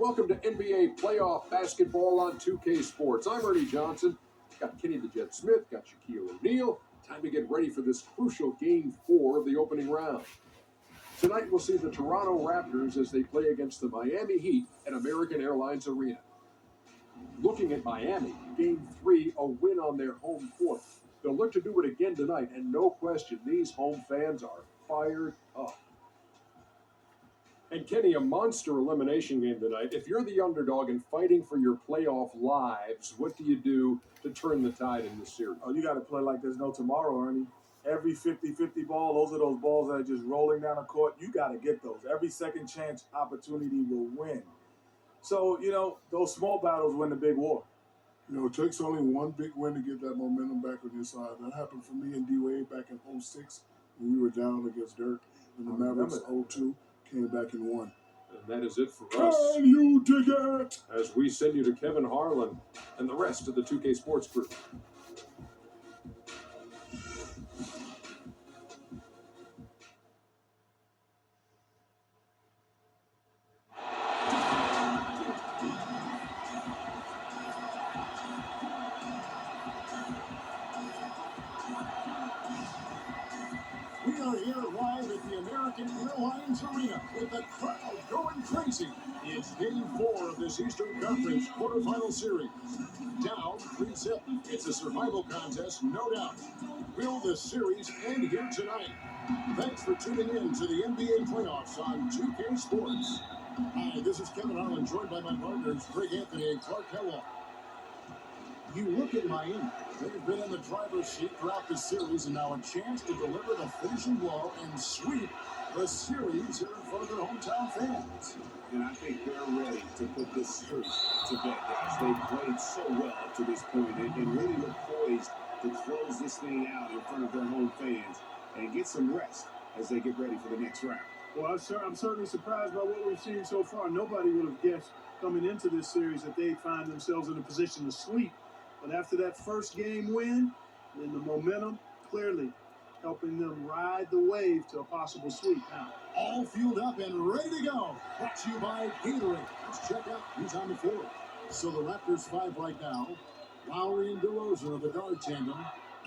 Welcome to NBA playoff basketball on 2K Sports. I'm Ernie Johnson. Got Kenny the Jet Smith, got Shaquille O'Neal. Time to get ready for this crucial Game 4 of the opening round. Tonight we'll see the Toronto Raptors as they play against the Miami Heat at American Airlines Arena. Looking at Miami, Game 3, a win on their home court. They'll look to do it again tonight, and no question, these home fans are fired up. And Kenny, a monster elimination game tonight. If you're the underdog and fighting for your playoff lives, what do you do to turn the tide in this series? Oh, you got to play like there's no tomorrow, Ernie. Every 50-50 ball, those are those balls that are just rolling down the court. You got to get those. Every second chance opportunity will win. So, those small battles win the big war. It takes only one big win to get that momentum back on your side. That happened for me and D-Wade back in 06 when we were down against Dirk. And the Mavericks 02 came back and won. And that is it for us. Can you dig it? As we send you to Kevin Harlan and the rest of the 2K Sports crew. We are here live at the American Airlines Arena with the crowd going crazy. It's Game 4 of this Eastern Conference quarterfinal series. Down 3-0. It's a survival contest, no doubt. Will the series end here tonight? Thanks for tuning in to the NBA playoffs on 2K Sports. Hi, this is Kevin Harlan, joined by my partners, Greg Anthony and Clark Kellogg. You look at Miami. They've been in the driver's seat throughout the series, and now a chance to deliver the finishing blow and sweep the series here in front of their hometown fans. And I think they're ready to put this series to bed, guys. They've played so well up to this point and really look poised to close this thing out in front of their home fans and get some rest as they get ready for the next round. Well, I'm certainly surprised by what we've seen so far. Nobody would have guessed coming into this series that they'd find themselves in a position to sweep. But after that first game win, then the momentum clearly helping them ride the wave to a possible sweep now. All fueled up and ready to go. Brought to you by Gatorade. Let's check out who's on the floor. So the Raptors 5 right now. Lowry and DeRozan are the guard tandem.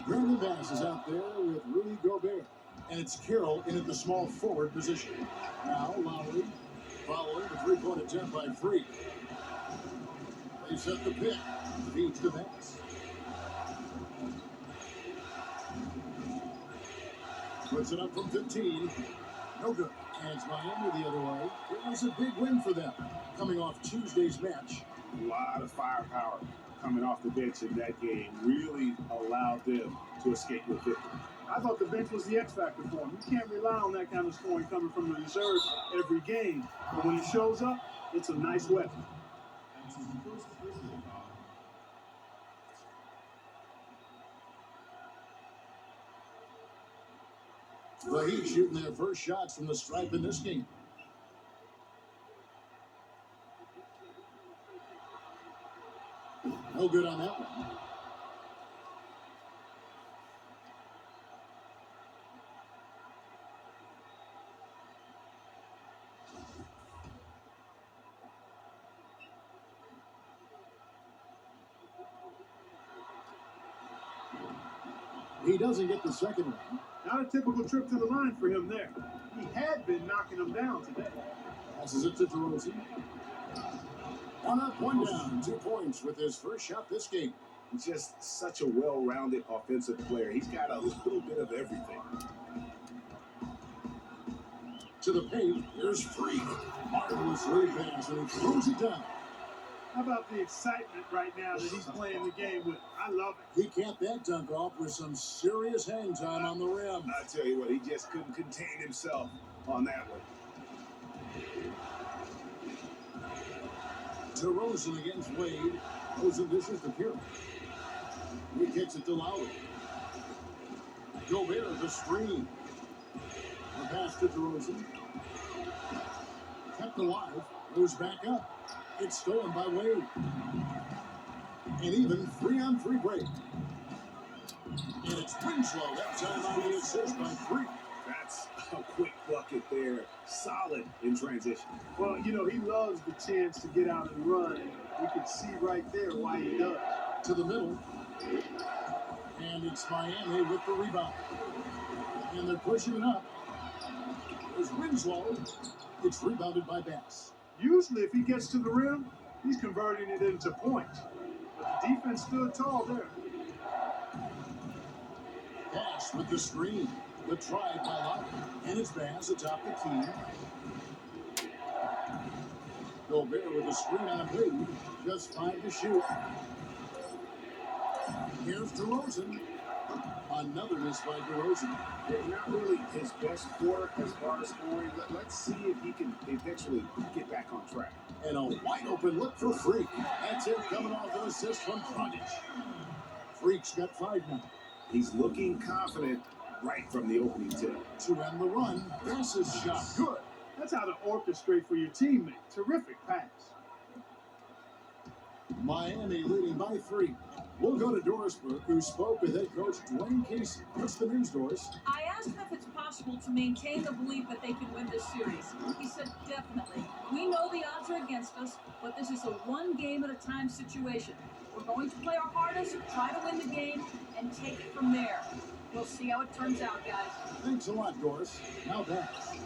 Brandon Bass is out there with Rudy Gobert. And it's Carroll in at the small forward position. Now Lowry following the three-point attempt by Free. They set the pick. Feeds to Bass. Puts it up from 15. No good. And it's Miami the other way. It was a big win for them. Coming off Tuesday's match. A lot of firepower coming off the bench in that game really allowed them to escape with victory. I thought the bench was the X factor for them. You can't rely on that kind of scoring coming from the reserve every game. But when it shows up, it's a nice weapon. The Heat shooting their first shots from the stripe in this game. No good on that one. He doesn't get the second one. Not a typical trip to the line for him there. He had been knocking them down today. Passes it to DeRozan. One up, one down. 2 points with his first shot this game. He's just such a well-rounded offensive player. He's got a little bit of everything. To the paint, here's Free. Marvelous lead pass, and he throws it down. How about the excitement right now that he's playing the game with? I love it. He capped that dunk off with some serious hang time on the rim. I tell you what, he just couldn't contain himself on that one. DeRozan against Wade. Rosen dishes to Carroll. He kicks it to Lowry. Gobert the screen. The pass to DeRozan. Kept alive. Goes back up. It's stolen by Wade. And even 3-on-3 break. And it's Winslow that time on the assist by Free. That's A quick bucket there. Solid in transition. Well, you know, he loves the chance to get out and run. And you can see right there why he does. To the middle. And it's Miami with the rebound. And they're pushing it up. There's Winslow. It's rebounded by Bass. Usually, if he gets to the rim, he's converting it into points. But the defense stood tall there. Bass with the screen. The try by Locke. And it's Bass atop the key. Gobert with a screen on a lead. Just 5 to shoot. Here's DeRozan. Another miss by DeRozan. Not really his best quarter as far as scoring. Let's see if he can eventually get back on track. And a wide open look for Freak. That's it, coming off an assist from Dragic. Freak's got 5 now. He's looking confident right from the opening tip. To end the run, Bass's shot. Good. That's how to orchestrate for your teammate. Terrific pass. Miami leading by 3. We'll go to Doris Burke, who spoke with head coach Dwayne Casey. What's the news, Doris? I asked him if it's possible to maintain the belief that they can win this series. He said, definitely. We know the odds are against us, but this is a one-game-at-a-time situation. We're going to play our hardest, try to win the game, and take it from there. We'll see how it turns out, guys. Thanks a lot, Doris. Now Bass.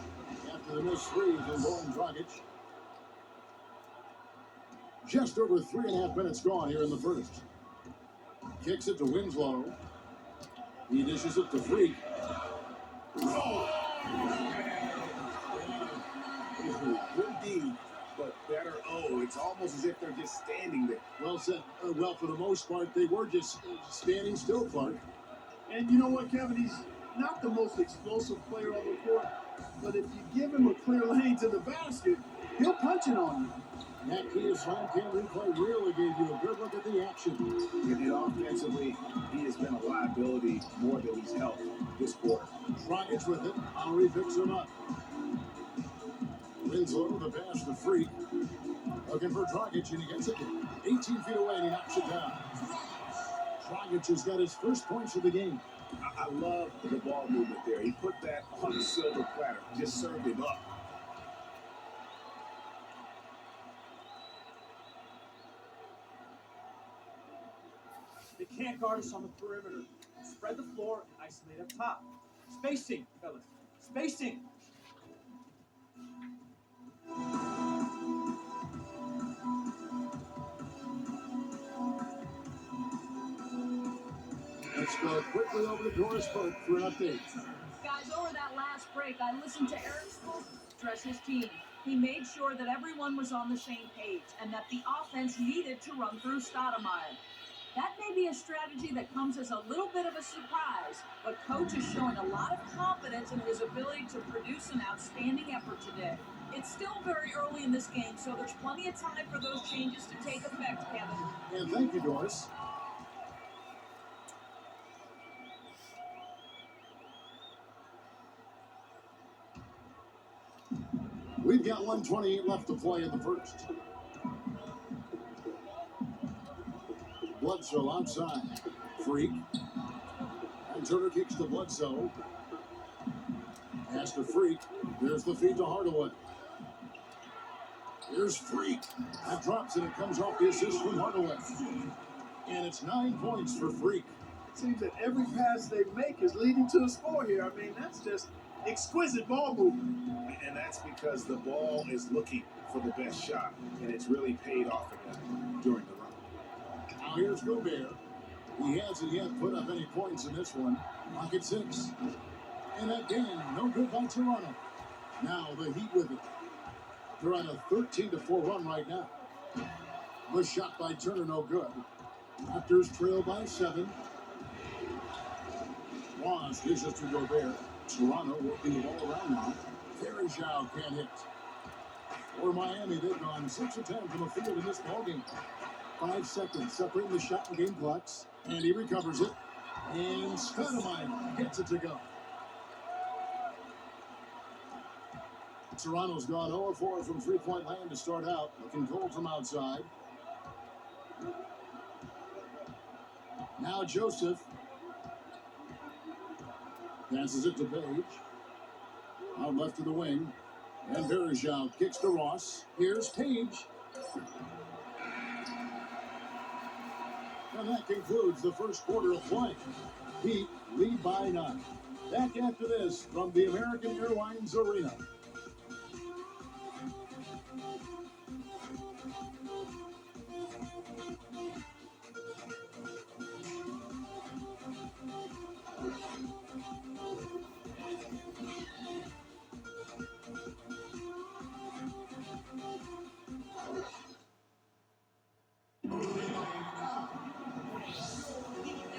After the missed three from Goran Dragic. Just over 3.5 minutes gone here in the first. Kicks it to Winslow. He dishes it to Freak. Oh! Good D, but better O. It's almost as if they're just standing there. Well said. Well, for the most part, they were just standing still, Clark. And you know what, Kevin? He's not the most explosive player on the court, but if you give him a clear lane to the basket, he'll punch it on you. That key slam cam replay really gave you a good look at the action. And offensively, he has been a liability more than he's helped this quarter. Dragic with it. Henry picks him up. Winslow, the pass to Freak. Looking for Dragic, and he gets it 18 feet away, and he knocks it down. Dragic has got his first points of the game. I love the ball movement there. He put that on the silver platter, just served him up. They can't guard us on the perimeter. Spread the floor and isolate up top. Spacing, fellas. Spacing. Let's go quickly over to Doris Burke for an update. Guys, over that last break, I listened to Eric Spoelstra address his team. He made sure that everyone was on the same page and that the offense needed to run through Stoudemire. That may be a strategy that comes as a little bit of a surprise, but Coach is showing a lot of confidence in his ability to produce an outstanding effort today. It's still very early in this game, so there's plenty of time for those changes to take effect, Kevin. And thank you, Doris. We've got 1:28 left to play in the first. Bledsoe outside. Freak. And Turner kicks to Bledsoe. Pass to Freak. There's the feed to Hardaway. Here's Freak. That drops and it comes off the assist from Hardaway. And it's 9 points for Freak. It seems that every pass they make is leading to a score here. I mean, that's just exquisite ball movement. And that's because the ball is looking for the best shot, and it's really paid off for them during the run. Now here's Gobert. He hasn't yet put up any points in this one. Pocket 6. And again, no good by Toronto. Now the Heat with it. They're on a 13-4 run right now. The shot by Turner, no good. Raptors trail by 7. Ross dishes to Gobert. Toronto working the ball around now. Zhao can't hit. For Miami, they've gone 6 of 10 from the field in this ballgame. 5 seconds separating the shot and game clocks. And he recovers it. And Stoudemire gets it to go. Toronto's gone 0-4 from three-point land to start out. Looking cold from outside. Now Joseph. Passes it to Page. Out left to the wing. And Verjao kicks to Ross. Here's Page. And that concludes the first quarter of play. Heat lead by 9. Back after this from the American Airlines Arena.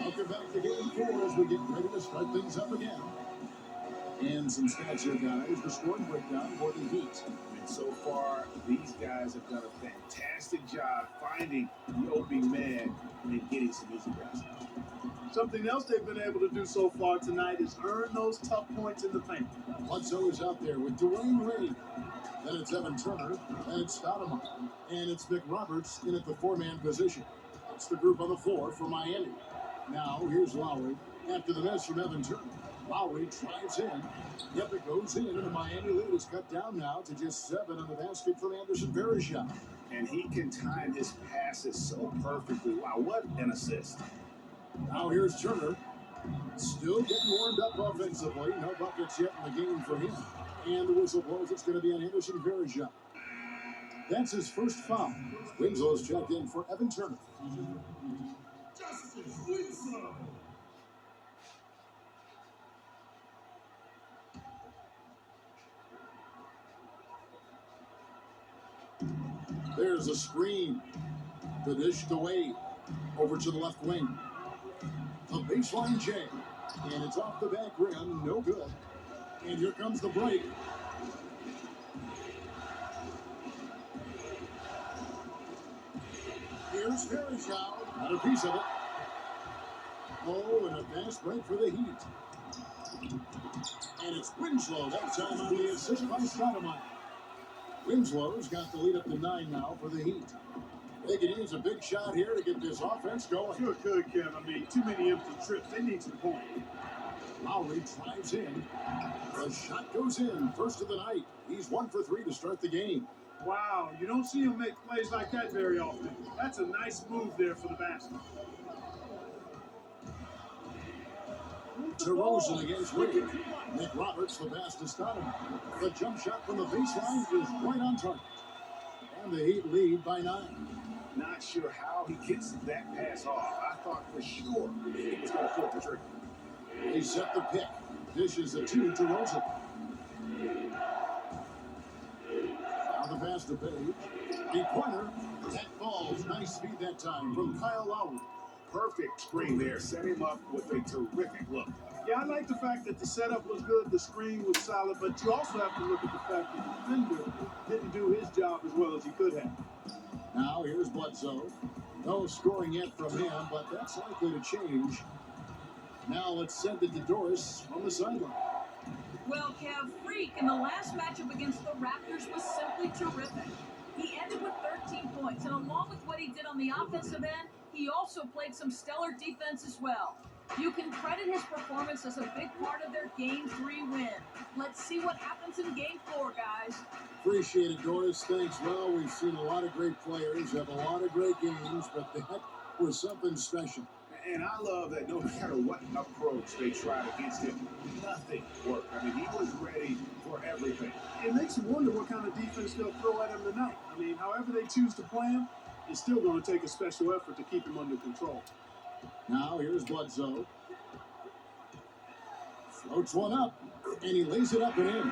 Welcome back to Game 4 as we get ready to start things up again. And some stats here, guys. The scoring breakdown for the Heat. And so far, these guys have done a fantastic job finding the opening man and getting some easy baskets. Something else they've been able to do so far tonight is earn those tough points in the paint. Bledsoe is out there with Dwayne Wade. Then it's Evan Turner. Then it's Stoudemire. And it's McRoberts in at the 4-man position. It's the group on the floor for Miami. Now, here's Lowry. After the miss from Evan Turner. Lowry drives in. Yep, it goes in, and the Miami lead is cut down now to just 7 on the basket from Anderson Verjao. And he can time his passes so perfectly. Wow, what an assist. Now here's Turner. Still getting warmed up offensively. No buckets yet in the game for him. And the whistle blows. It's going to be on Anderson Verjao. That's his first foul. Winslow's checked in for Evan Turner. There's a screen. The dish to Wade. Over to the left wing. A baseline jam. And it's off the back rim. No good. And here comes the break. Here's Verjao. Got a piece of it. Oh, and a fast break for the Heat. And it's Winslow. That time on the assist by Stoudemire. Winslow's got the lead up to 9 now for the Heat. They can use a big shot here to get this offense going. Sure could, Kev. I mean, too many empty trips. They need some points. Lowry drives in. The shot goes in. First of the night. He's 1 for 3 to start the game. Wow, you don't see him make plays like that very often. That's a nice move there for the basket. DeRozan against Wade. McRoberts, the pass to Stoudemire. The jump shot from the baseline is right on target. And the Heat lead by 9. Not sure how he gets that pass off. I thought for sure he was going to pull the trigger. They set the pick. Dishes it to DeRozan. Now the pass to Page. The pointer. That falls. Nice speed that time from Kyle Lowry. Perfect screen there. Set him up with a terrific look. Yeah, I like the fact that the setup was good, the screen was solid, but you also have to look at the fact that the defender didn't do his job as well as he could have. Now here's Bledsoe. No scoring yet from him, but that's likely to change. Now let's send it to Doris on the sideline. Well, Kev, Freak in the last matchup against the Raptors was simply terrific. He ended with 13 points, and along with what he did on the offensive end, he also played some stellar defense as well. You can credit his performance as a big part of their Game 3 win. Let's see what happens in Game 4, guys. Appreciate it, Doris. Thanks. Well, we've seen a lot of great players have a lot of great games, but that was something special. And I love that no matter what approach they tried against him, nothing worked. I mean, he was ready for everything. It makes you wonder what kind of defense they'll throw at him tonight. I mean, however they choose to play him, it's still going to take a special effort to keep him under control. Now here's Bledsoe. Floats one up, and he lays it up and in.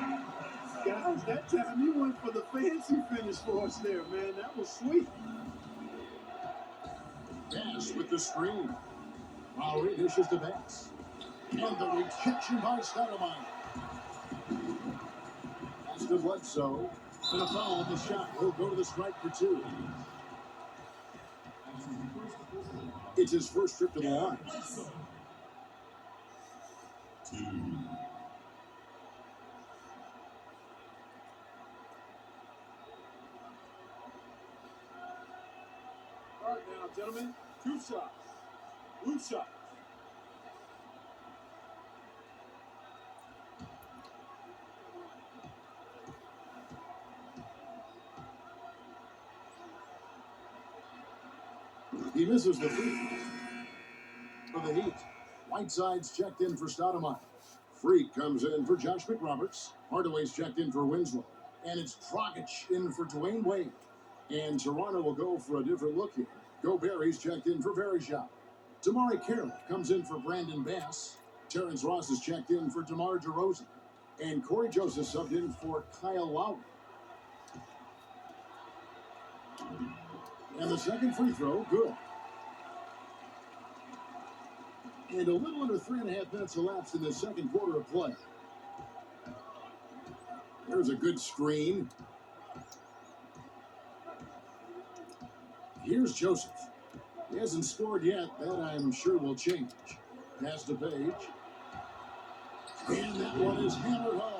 Guys, that time you went for the fancy finish for us there, man. That was sweet. Pass with the screen. Lowry dishes the pass. And the rejection by Stoudemire. Pass to Bledsoe. And a foul on the shot. He'll go to the strike for 2. It's his first trip to the line. All right, now, gentlemen, 2 shots. Blue shot. He misses the free for the Heat. Whiteside's checked in for Stoudemire. Freak comes in for Josh McRoberts. Hardaway's checked in for Winslow. And it's Dragic in for Dwayne Wade. And Toronto will go for a different look here. Gobert's checked in for Verishov. Damari Carroll comes in for Brandon Bass. Terrence Ross is checked in for DeMar DeRozan. And Corey Joseph subbed in for Kyle Lowry. And the second free throw, good. And a little under 3.5 minutes elapsed in the second quarter of play. There's a good screen. Here's Joseph. He hasn't scored yet. That I'm sure will change. Pass to Page. And that one is hammered home.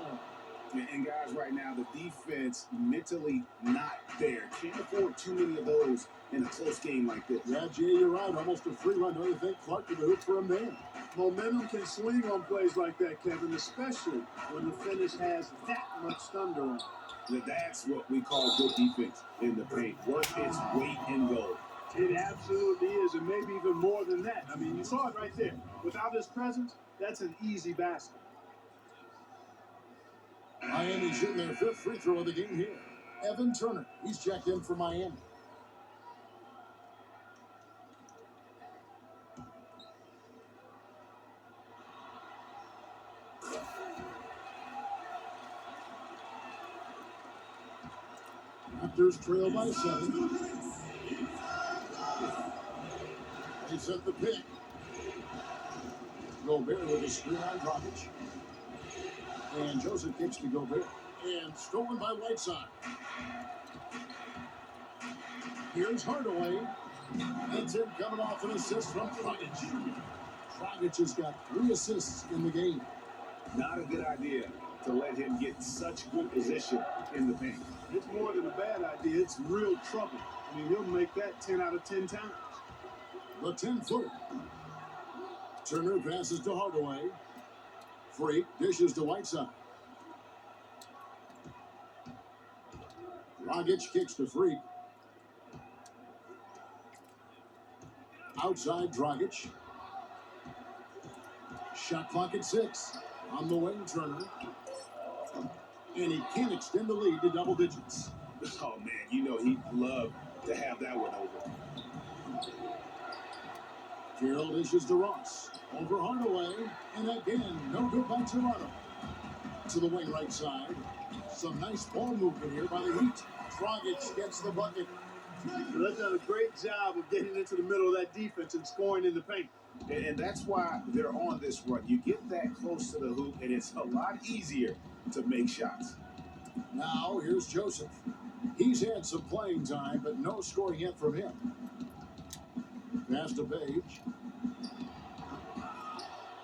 And guys, right now, the defense mentally not there. Can't afford too many of those in a close game like this. Yeah, Jay, you're right. Almost a free run. Don't you think Clark to the hoop for him there? Momentum can swing on plays like that, Kevin, especially when the finish has that much thunder on it. Now, that's what we call good defense in the paint. Work its weight in goal. It absolutely is, and maybe even more than that. I mean, you saw it right there. Without his presence, that's an easy basket. Miami shooting their fifth free throw of the game here. Evan Turner, he's checked in for Miami. Raptors trail by 7. They set the pick. Gobert with a screen on Dragic. And Joseph kicks to Gobert. And stolen by Whiteside. Here's Hardaway. That's him coming off an assist from Dragic. Dragic has got 3 assists in the game. Not a good idea to let him get such good position in the paint. It's more than a bad idea. It's real trouble. I mean, he'll make that 10 out of 10 times. The 10-footer. Turner passes to Hardaway. Freak dishes to Whiteside. Dragic kicks to Freak. Outside Dragic. Shot clock at 6. On the wing, Turner. And he can't extend the lead to double digits. Oh, man, you know he'd love to have that one over. Carroll dishes to Ross. Over Hardaway. And again, no good by Toronto. To the wing right side. Some nice ball movement here by the Heat. Dragic gets the bucket. They've done a great job of getting into the middle of that defense and scoring in the paint. And that's why they're on this run. You get that close to the hoop, and it's a lot easier to make shots. Now, here's Joseph. He's had some playing time, but no scoring yet from him. Pass to Page.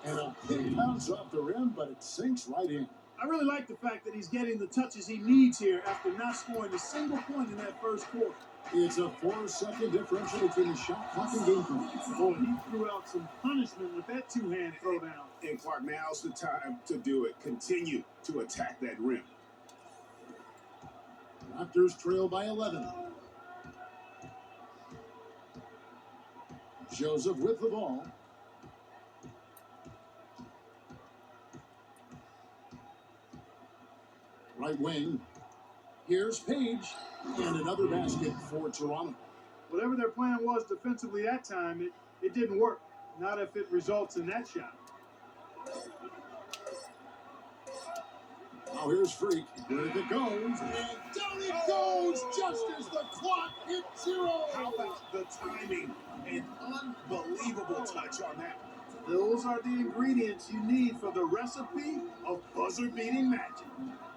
And a big bounce off the rim, but it sinks right in. I really like the fact that he's getting the touches he needs here after not scoring a single point in that first quarter. It's a 4-second differential between the shot clock and game clock. Boy, he threw out some punishment with that two-hand throwdown. And Clark, now's the time to do it. Continue to attack that rim. Raptors trail by 11. Joseph with the ball. Right wing. Here's Page. And another basket for Toronto. Whatever their plan was defensively that time, it didn't work. Not if it results in that shot. Now here's Freak. Where it goes. And down it goes just as the clock hits 0. How about the timing? An unbelievable touch on that. Those are the ingredients you need for the recipe of buzzer-beating magic.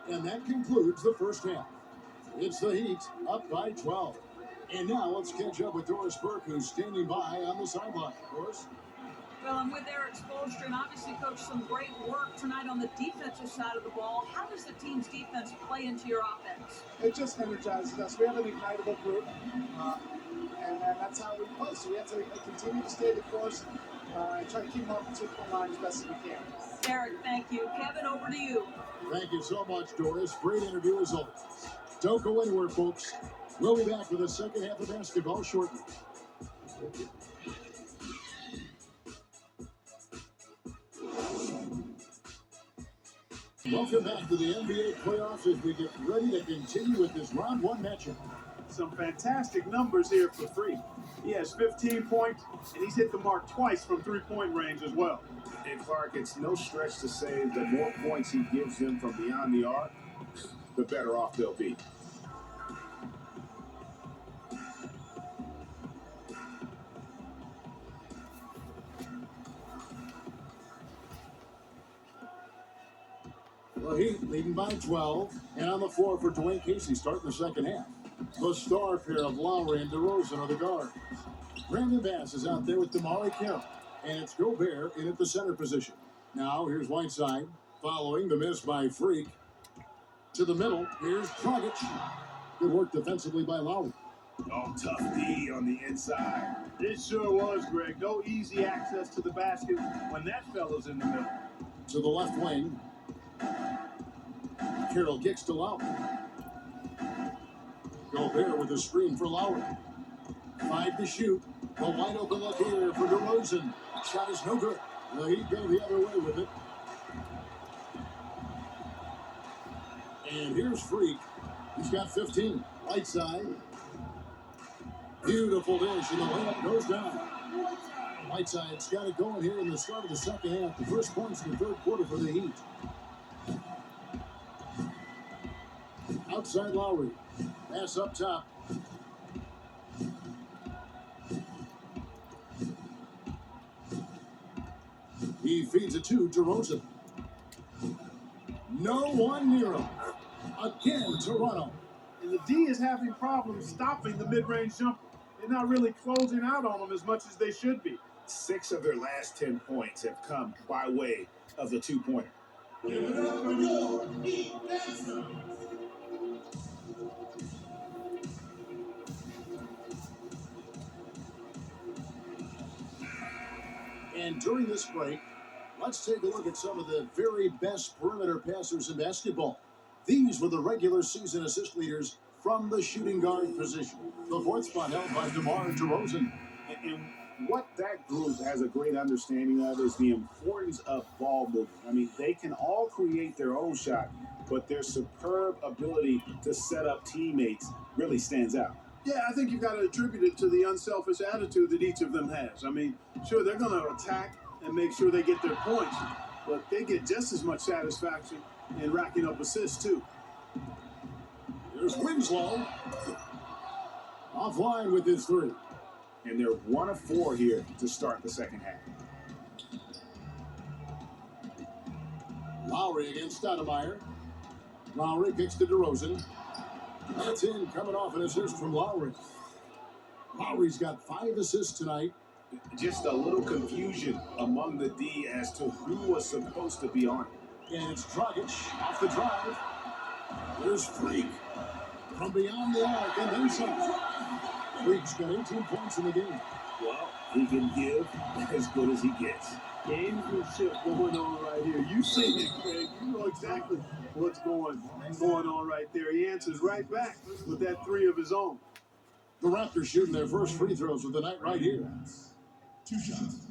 And that concludes the first half. It's the Heat up by 12. And now let's catch up with Doris Burke, who's standing by on the sideline. Doris? Well, I'm with Eric Spoelstra, and obviously, Coach, some great work tonight on the defensive side of the ball. How does the team's defense play into your offense? It just energizes us. We have an ignitable group, and that's how we play. So we have to continue to stay the course and try to keep them off the 2-point line as best as we can. Eric, thank you. Kevin, over to you. Thank you so much, Doris. Great interview as always. Don't go anywhere, folks. We'll be back with the second half of basketball shortly. Welcome back to the NBA playoffs as we get ready to continue with this round one matchup. Some fantastic numbers here for Free. He has 15 points, and he's hit the mark twice from three-point range as well. And Clark, it's no stretch to say the more points he gives them from beyond the arc, the better off they'll be. The Heat leading by 12, and on the floor for Dwayne Casey starting the second half. The star pair of Lowry and DeRozan are the guards. Brandon Bass is out there with Damari Carroll, and it's Gobert in at the center position. Now here's Whiteside, following the miss by Freak. To the middle, here's Dragic. Good work defensively by Lowry. Oh, tough D on the inside. It sure was, Greg. No easy access to the basket when that fella's in the middle. To the left wing. Carroll kicks to Lowry. Gobert with a screen for Lowry. 5 to shoot. The wide open look here for DeRozan. Shot is no good. The Heat go the other way with it. And here's Freak. He's got 15. Right side. Beautiful dish, and the layup goes down. Whiteside's got it going here in the start of the second half. The first points in the third quarter for the Heat. Outside Lowry. Pass up top. He feeds it to DeRozan. No one near him. Again, Toronto. And the D is having problems stopping the mid-range jumper. They're not really closing out on them as much as they should be. 6 of their last 10 points have come by way of the two-pointer. And during this break, let's take a look at some of the very best perimeter passers in basketball. These were the regular season assist leaders from the shooting guard position. The fourth spot held by DeMar DeRozan. And what that group has a great understanding of is the importance of ball movement. I mean, they can all create their own shot, but their superb ability to set up teammates really stands out. Yeah, I think you've got to attribute it to the unselfish attitude that each of them has. I mean, sure, they're going to attack and make sure they get their points, but they get just as much satisfaction in racking up assists, too. There's Winslow. Offline with his three. And they're 1 of 4 here to start the second half. Lowry against Stoudemire. Lowry kicks to DeRozan. That's in, coming off an assist from Lowry. Lowry's got 5 assists tonight. Just a little confusion among the D as to who was supposed to be on it. And it's Dragic off the drive. There's Freak from beyond the arc and then some. Freak's got 18 points in the game. Well, he can give as good as he gets. Gamesmanship going on right here. You see it, Craig. You know exactly what's going on right there. He answers right back with that 3 of his own. The Raptors shooting their first free throws of the night right here. 2 shots.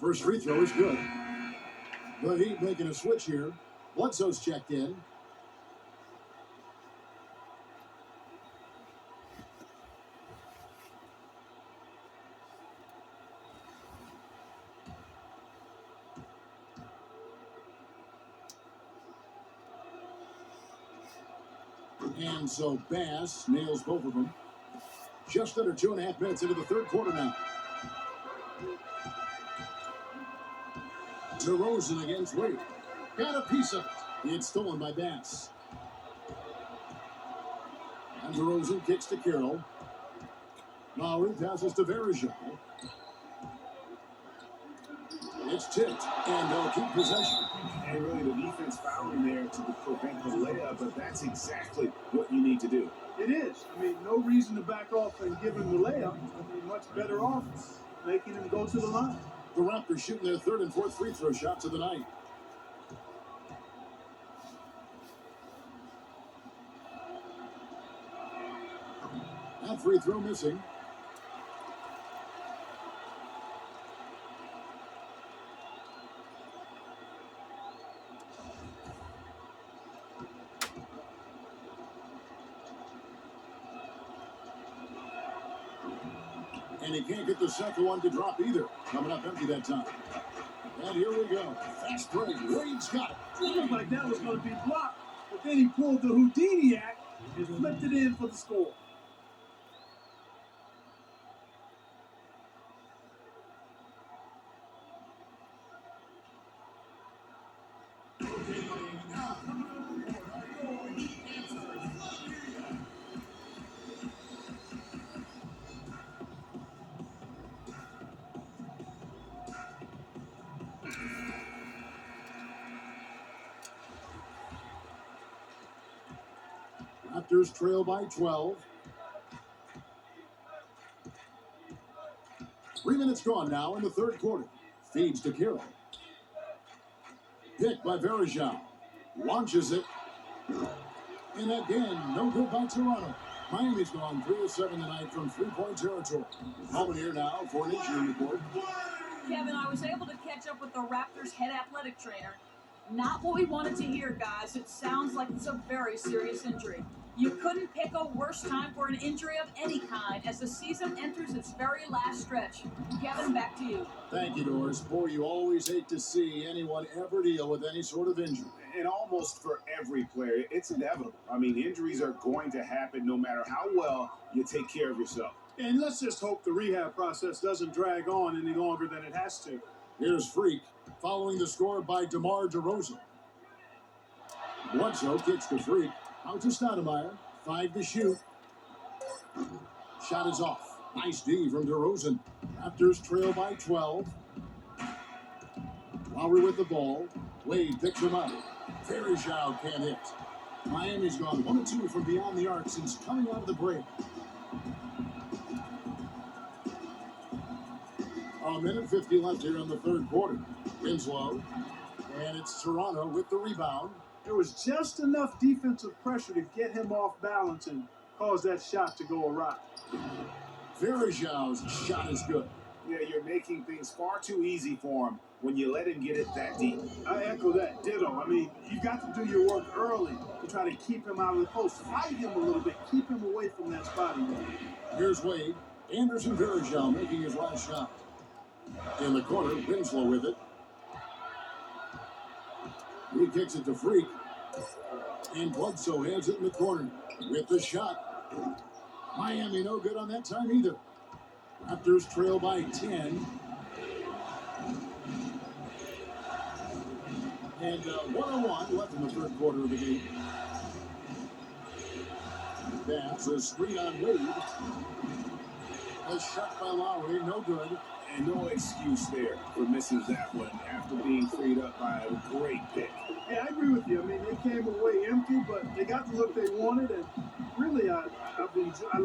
First free throw is good. The Heat making a switch here. Bledsoe's checked in. And so Bass nails both of them. Just under 2.5 minutes into the third quarter now. DeRozan against Wade. Got a piece of it. It's stolen by Bass. And DeRozan kicks to Carroll. Lowry passes to Verjao. It's tipped, and they'll keep possession. And really, the defense fouling there to prevent the layup, but that's exactly what you need to do. It is. I mean, no reason to back off and give him the layup. I mean, much better off making him go to the line. The Raptors shooting their third and fourth free throw shots of the night. That free throw missing. And he can't get the second one to drop either. Coming up empty that time. And here we go. Fast break. Wade's got it. It looked like that was going to be blocked, but then he pulled the Houdini act and flipped it in for the score. Raptors trail by 12. 3 minutes gone now in the third quarter. Feeds to Kira. Picked by Verajao. Launches it. And again, no good by Toronto. Miami's gone 3 of 7 tonight from three-point territory. Home here now for an injury report. Kevin, I was able to catch up with the Raptors' head athletic trainer. Not what we wanted to hear, guys. It sounds like it's a very serious injury. You couldn't pick a worse time for an injury of any kind as the season enters its very last stretch. Kevin, back to you. Thank you, Doris. Boy, you always hate to see anyone ever deal with any sort of injury. And almost for every player, it's inevitable. I mean, injuries are going to happen no matter how well you take care of yourself. And let's just hope the rehab process doesn't drag on any longer than it has to. Here's Freak, following the score by DeMar DeRozan. Bledsoe kicks to Freak. Out to Stoudemire. 5 to shoot. Shot is off. Nice D from DeRozan. Raptors trail by 12. Lowry with the ball. Wade picks him up. Verajao can't hit. Miami's gone 1 of 2 from beyond the arc since coming out of the break. A minute 50 left here in the third quarter. Winslow. And it's Toronto with the rebound. There was just enough defensive pressure to get him off balance and cause that shot to go awry. Verajao's shot is good. Yeah, you're making things far too easy for him when you let him get it that deep. I echo that. Ditto. I mean, you got to do your work early to try to keep him out of the post. Fight him a little bit. Keep him away from that spot. Here's Wade. Anderson Verajao making his last shot. In the corner, Winslow with it. He kicks it to Freak. And Bledsoe has it in the corner with the shot. Miami no good on that time either. Raptors trail by 10. And 101 left in the third quarter of the game. That's a screen on Wade. A shot by Lowry, no good. And no excuse there for missing that one after being freed up by a great pick. Yeah, I agree with you. I mean, they came away empty, but they got the look they wanted, and really, I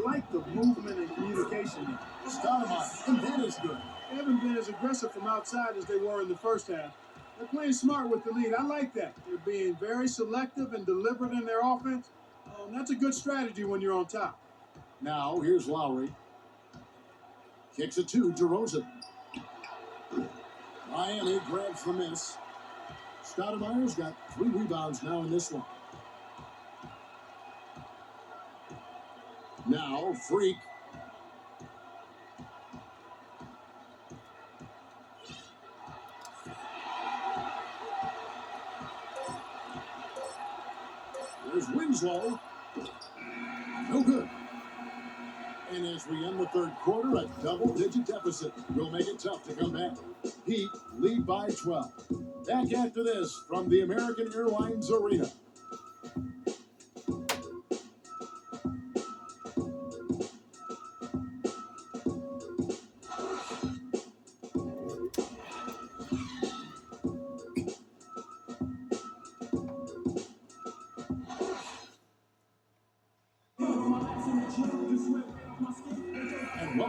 like the movement and communication. Stoudemire, and that is good. They haven't been as aggressive from outside as they were in the first half. They're playing smart with the lead. I like that. They're being very selective and deliberate in their offense. That's a good strategy when you're on top. Now, here's Lowry. Kicks it to DeRozan. Miami grabs the miss. Stoudemire's got 3 rebounds now in this one. Now, Freak. There's Winslow. No good. And as we end the third quarter, a double-digit deficit will make it tough to come back. Heat lead by 12. Back after this from the American Airlines Arena.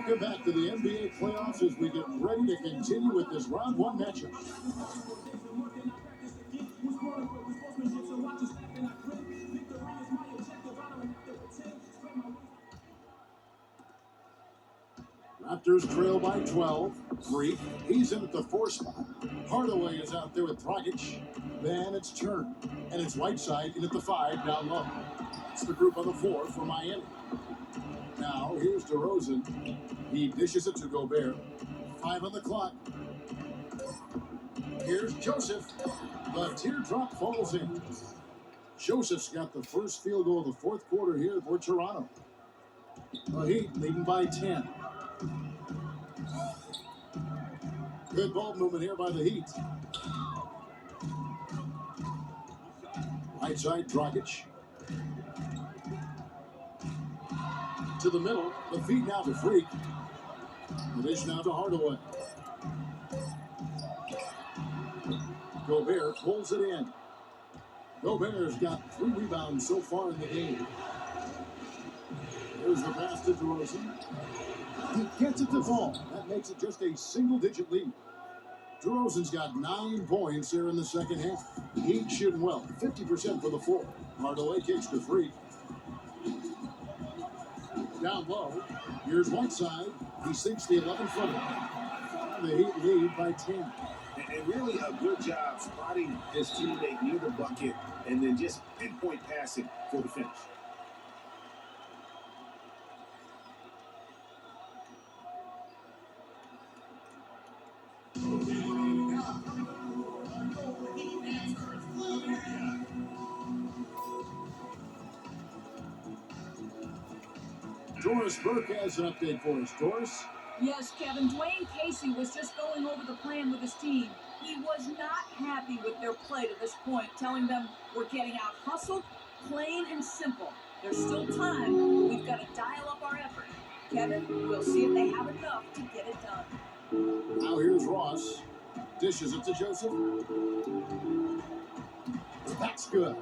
Welcome back to the NBA playoffs as we get ready to continue with this round one matchup. Raptors trail by 12. Freak, he's in at the 4 spot. Hardaway is out there with Dragic. Then it's Turner. And it's Whiteside in at the 5 down low. It's the group on the 4 for Miami. Now here's DeRozan. He dishes it to Gobert. 5 on the clock. Here's Joseph. The teardrop falls in. Joseph's got the first field goal of the fourth quarter here for Toronto. The Heat leading by 10. Good ball movement here by the Heat. Right side, Dragic. To the middle. The feed now to Freak. The dish now to Hardaway. Gobert pulls it in. Gobert's got 3 rebounds so far in the game. There's the pass to DeRozan. He gets it to fall. That makes it just a single-digit lead. DeRozan's got 9 points here in the second half. He's shooting well, 50% for the floor. Hardaway kicks to Freak. Down low, here's Whiteside. He sinks the 11-footer. The Heat lead by 10. And really a good job spotting his teammate near the bucket and then just pinpoint passing for the finish. Doris Burke has an update for us. Doris? Yes, Kevin. Dwayne Casey was just going over the plan with his team. He was not happy with their play to this point, telling them we're getting out hustled, plain and simple. There's still time, but we've got to dial up our effort. Kevin, we'll see if they have enough to get it done. Now here's Ross. Dishes it to Joseph. That's good.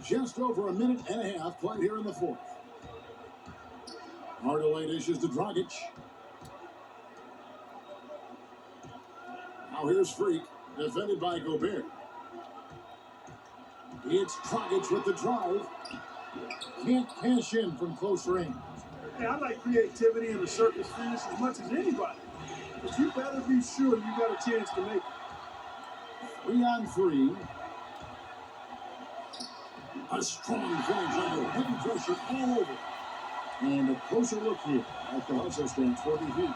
Just over a minute and a half played here in the fourth. Hardaway dishes to Dragic. Now here's Freak, defended by Gobert. It's Dragic with the drive. Can't cash in from close range. Hey, I like creativity in the circus finish as much as anybody. But you better be sure you got a chance to make it. 3 on 3. A strong finish under heavy pressure all over. And a closer look here at the hustle stance for the Heat.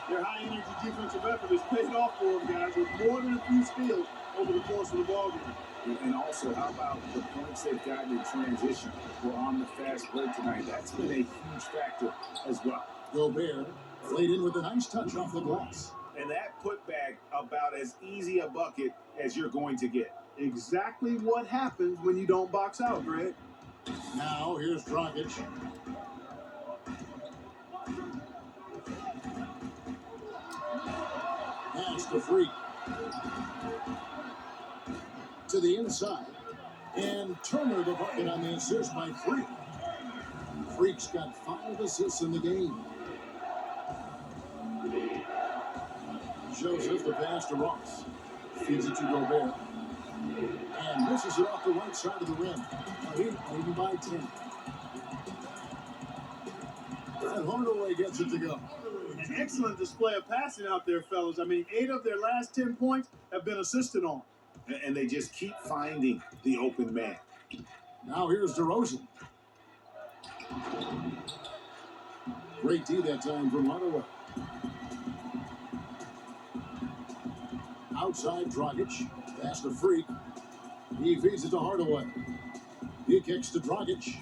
Their high-energy defensive effort has paid off for them, guys, with more than a few steals over the course of the ballgame. And also, how about the points they've gotten in transition? We're on the fast break tonight. That's been a huge factor as well. Gobert laid in with a nice touch off the glass. And that putback about as easy a bucket as you're going to get. Exactly what happens when you don't box out, Greg. Now here's Dragic. Pass to Freak. To the inside. And Turner the bucket on the assist by Freak. Freak's got 5 assists in the game. Joseph the pass to Ross. Feeds it to Gobert. And misses it off the right side of the rim. Heat leading by 10. And Hardaway gets it to go. An excellent display of passing out there, fellas. I mean, 8 of their last 10 points have been assisted on. And they just keep finding the open man. Now here's DeRozan. Great D that time from Hardaway. Outside Dragic. Pass to Freak. He feeds it to Hardaway. He kicks to Dragic.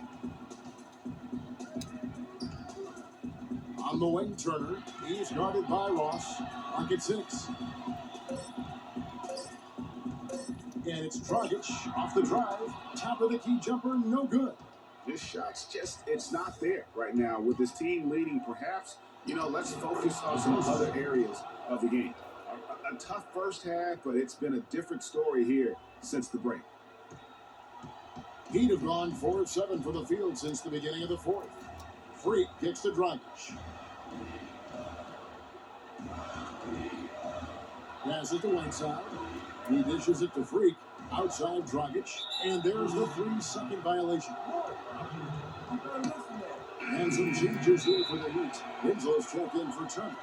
On the wing, Turner. He's guarded by Ross. Clock at 6. And it's Dragic off the drive. Top of the key jumper, no good. This shot's just, it's not there right now. With this team leading, perhaps, let's focus on some other areas of the game. A tough first half, but it's been a different story here since the break. Heat have gone 4 of 7 for the field since the beginning of the fourth. Freak kicks to Dragic. Pass it to Whiteside. He dishes it to Freak. Outside Dragic. And there's the 3-second violation. And some changes here for the Heat. Winslow's checked in for Turner.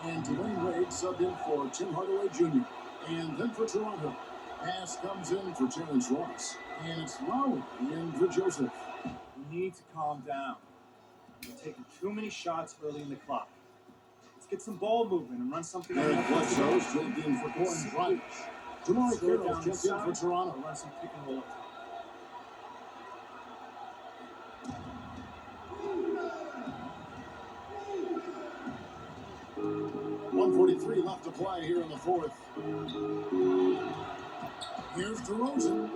And Dwayne Wade subbed in for Tim Hardaway Jr. And then for Toronto, pass comes in for Terrence Ross. And it's Lowry in for Joseph. We need to calm down. We're taking too many shots early in the clock. Let's get some ball movement and run something. Eric Bledsoe's checked in for Gordon Dragic. Jamari Carroll checked in for Toronto. Run some pick and roll up. 1:43 left to play here in the fourth. Here's DeRozan.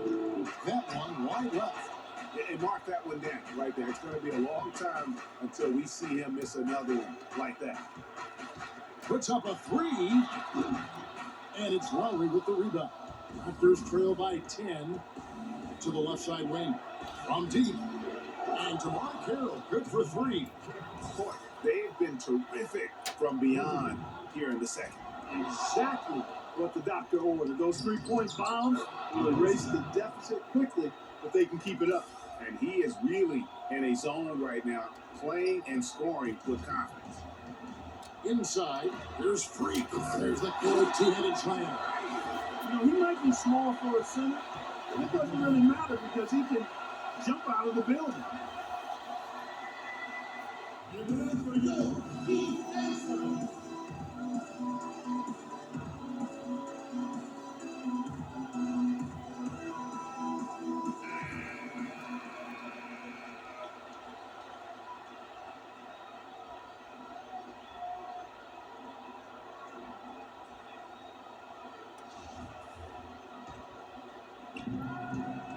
That one wide left. And mark that one down right there. It's going to be a long time until we see him miss another one like that. Puts up a 3. And it's Lowry with the rebound. Raptors trail by 10 to the left side wing. From deep. And Jamari Carroll, good for 3. Boy, they've been terrific from beyond here in the second. Exactly what the doctor ordered. Those 3-point bombs will erase the deficit quickly if they can keep it up. And he is really in a zone right now, playing and scoring with confidence. Inside, there's Freak. There's the good two-handed slam. He might be small for a center, but it doesn't really matter because he can jump out of the building.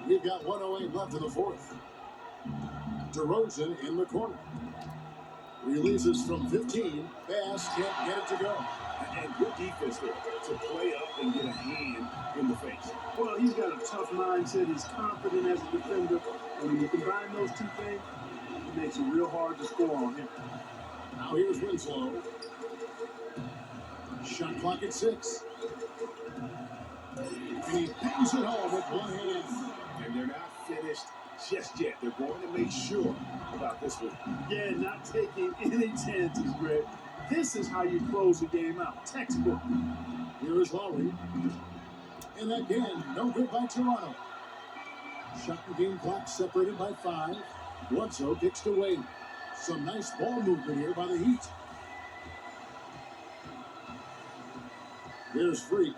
We've got 1:08 left in the fourth. DeRozan in the corner. Releases from 15. Bass can't get it to go. And good defense there to play up and get a hand in the face. Well, he's got a tough mindset. He's confident as a defender. And when you combine those two things, it makes it real hard to score on him. Now here's Winslow. Shot clock at 6. And he bangs it home with one hand. And they're not finished just yet. They're going to make sure about this one. Yeah, not taking any chances, Greg. This is how you close a game out. Textbook. Here is Lowry. And again, no good by Toronto. Shot and game clock separated by 5. Bledsoe kicks to Wade. Some nice ball movement here by the Heat. Here's Freak.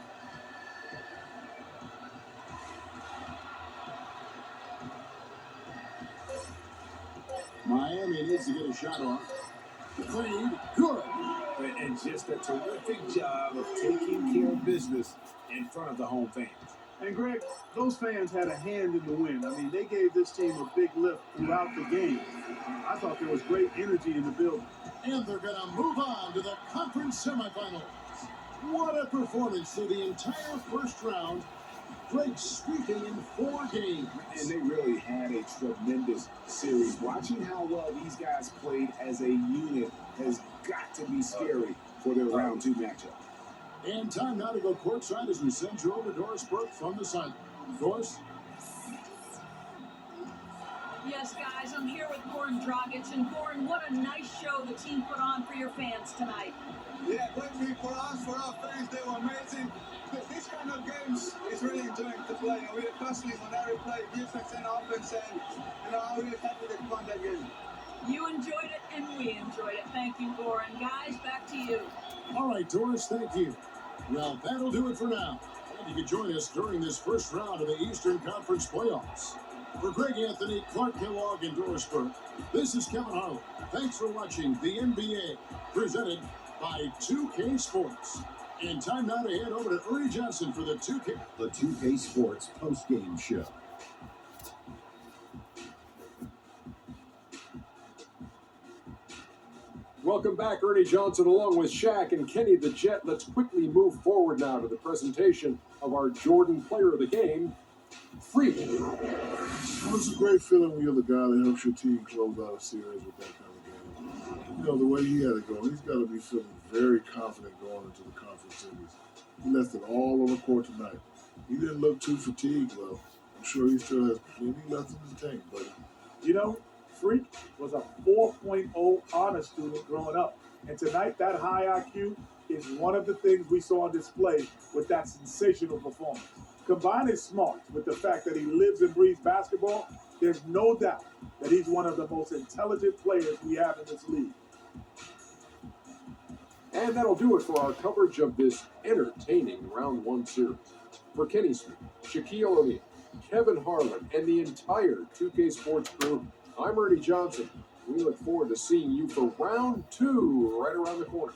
Miami needs to get a shot off. Played good. And just a terrific job of taking care of business in front of the home fans. And Greg, those fans had a hand in the win. I mean, they gave this team a big lift throughout the game. I thought there was great energy in the building. And they're going to move on to the conference semifinals. What a performance through the entire first round. Drake sweeping in 4 games. And they really had a tremendous series. Watching how well these guys played as a unit has got to be scary for their round 2 matchup. And time now to go courtside as we send you over to Doris Burke from the side. Doris? Yes, guys, I'm here with Goran Dragic. And Goran, what a nice show the team put on for your fans tonight. Yeah, great week for us, for our fans. They were amazing. This kind of games is really enjoying to play. And we're constantly on every play, defense and offense. And, I'm really happy that we won that game. You enjoyed it, and we enjoyed it. Thank you, Goran. Guys, back to you. All right, Doris, thank you. Well, that'll do it for now. And you can join us during this first round of the Eastern Conference playoffs. For Greg Anthony, Clark Kellogg, and Doris Burke, this is Kevin Harlan. Thanks for watching the NBA, presented by 2K Sports. And time now to head over to Ernie Johnson for the 2K Sports post-game show. Welcome back, Ernie Johnson, along with Shaq and Kenny the Jet. Let's quickly move forward now to the presentation of our Jordan Player of the Game, Freak. Well, it's a great feeling when you're the guy that helps your team close out a series with that kind of game. You know, the way he had it going, he's got to be feeling very confident going into the conference series. He left it all on the court tonight. He didn't look too fatigued, though. I'm sure he still has plenty left in his tank, buddy. You know, Freak was a 4.0 honor student growing up. And tonight, that high IQ is one of the things we saw on display with that sensational performance. Combine his smarts with the fact that he lives and breathes basketball, there's no doubt that he's one of the most intelligent players we have in this league. And that'll do it for our coverage of this entertaining Round 1 series. For Kenny Smith, Shaquille O'Neal, Kevin Harlan, and the entire 2K Sports crew, I'm Ernie Johnson. We look forward to seeing you for Round 2 right around the corner.